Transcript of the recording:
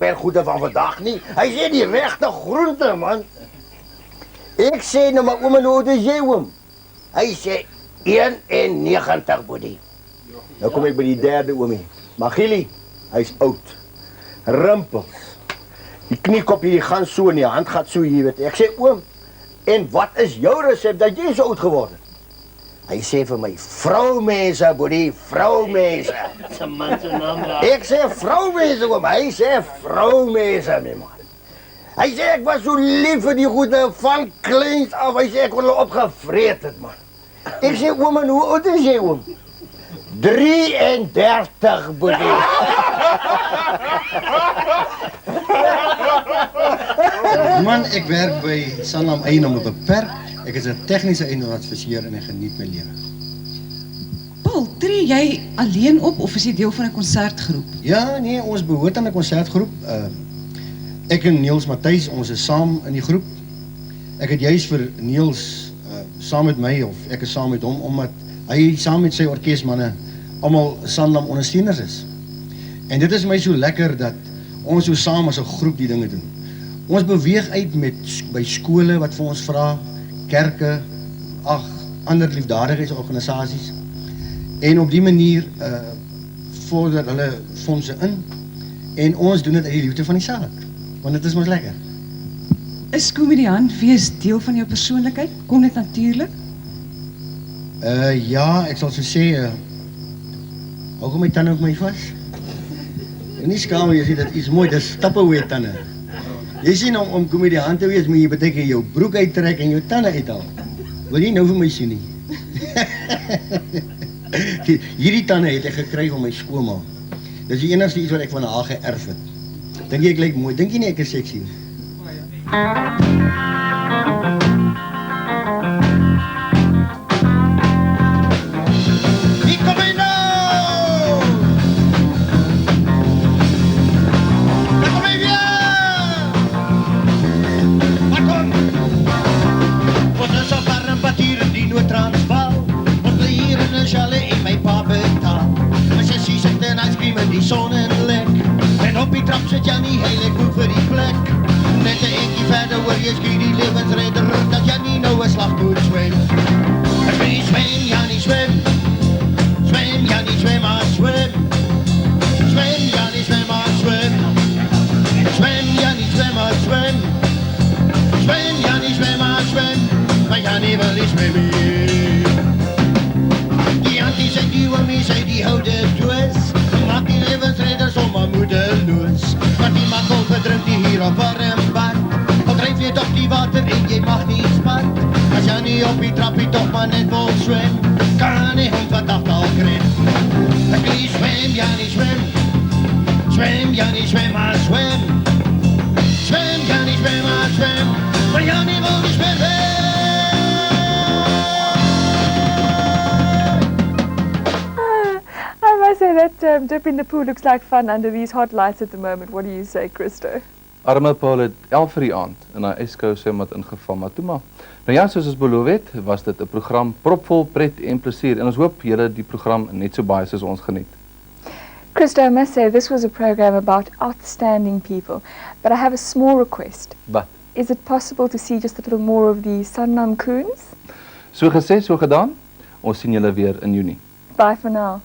pergoede van vandaag nie. Hy sê die regte groente, man. Ek sê nou maar oom en hoe oud is jy, oom? Hy sê 91, boetie. Nou kom ek by die derde oomie. Magili, hy's oud. Rimpels. Die kniekop hier gaan so en die hand gaat so hier, weet. Ek sê oom, en wat is jou resep dat jy so oud geworden? Hy sê vir my, vroumense, boetie, vroumense. Ek sê vroumense, oom. Hy sê vroumense, my man. Hy sê ek was so lief vir die goede van kleins af. Hy sê ek kon hulle opgevreet het, man. Ek sê oom, en hoe oud is jy, oom? 33, boetie. Man, ek werk by Sanlam Eienaam op 'n perk. Ek is 'n tegniese eienaarsadviseur en ek geniet my lewe. Paul, tree jy alleen op of is jy deel van 'n konsertgroep? Ja, nee, ons behoort aan 'n konsertgroep. Ek en Niels Matthys, ons is saam in die groep. Ek het juis vir Niels saam met my, of ek is saam met hom, omdat hy saam met sy orkesmanne almal Sanlam ondersteuners is. En dit is my so lekker dat ons so saam as 'n groep die dinge doen. Ons beweeg uit by skole wat vir ons vra, kerke, ander liefdadigheidsorganisasies. En op die manier vorder hulle fondse in en ons doen dit uit die liefde van die saak, want dit is mos lekker. Is komediant wees deel van jou persoonlikheid? Kom dit natuurlik? Ja, ek sal so sê, hou my tande op my vas. En nie skaam jy sê dat iets mooi, dis Tupperware tande. Jy sien om komediant te wees, moet jy beteken jou broek uittrek en jou tande uithaal. Wil jy nou vir my sien nie? Hierdie tande het ek gekry van my skoolma. Dis die enigste iets wat ek van haar geërf het. Dink jy ek lyk mooi? Dink jy nie ek is sexy? Die son en lek en op die trap sit Jannie, hy lyk goed vir die plek. Net 'n entjie verder hoor jy skiet die lewensredder dat Jannie nou 'n slag moet swem. Swem, Jannie, swem. Swem, Jannie, swem, maar swem. Swem, Jannie, swem, maar swem. Swem, Jannie, swem, maar swem. Swem, Jannie, swem, maar swem. Maar Jannie wil nie swem nie. Die auntie sê die oomie sê die hou dit doos. Maak die levensredder sommer moedeloos. Want die mag al verdrink die hier op warmbad. Al dryf jy toch die water en jy mag nie spat. As jy nie op die trappie toch maar net wil swem, kan nie hom vandag al kren. Ek lief swem, Jannie swem. Swem, Jannie swem, maar swem. Swem, Jannie swem, maar swem. Maar Jannie wil nie zwemmen. I say that dip in the pool looks like fun under these hot lights at the moment. What do you say, Christo? Arme Paul het 11 vir die aand in haar Eskou swembad ingeval, maar toe maar. Nou ja, soos ons beloof het, was dit 'n program propvol pret en plesier en ons hoop julle die program net so baie soos ons geniet. Christo, I must say this was a program about outstanding people, but I have a small request. But Is it possible to see just a little more of the Sanlam Coons? So gesê, so gedaan. Ons sien julle weer in Junie. Bye for now.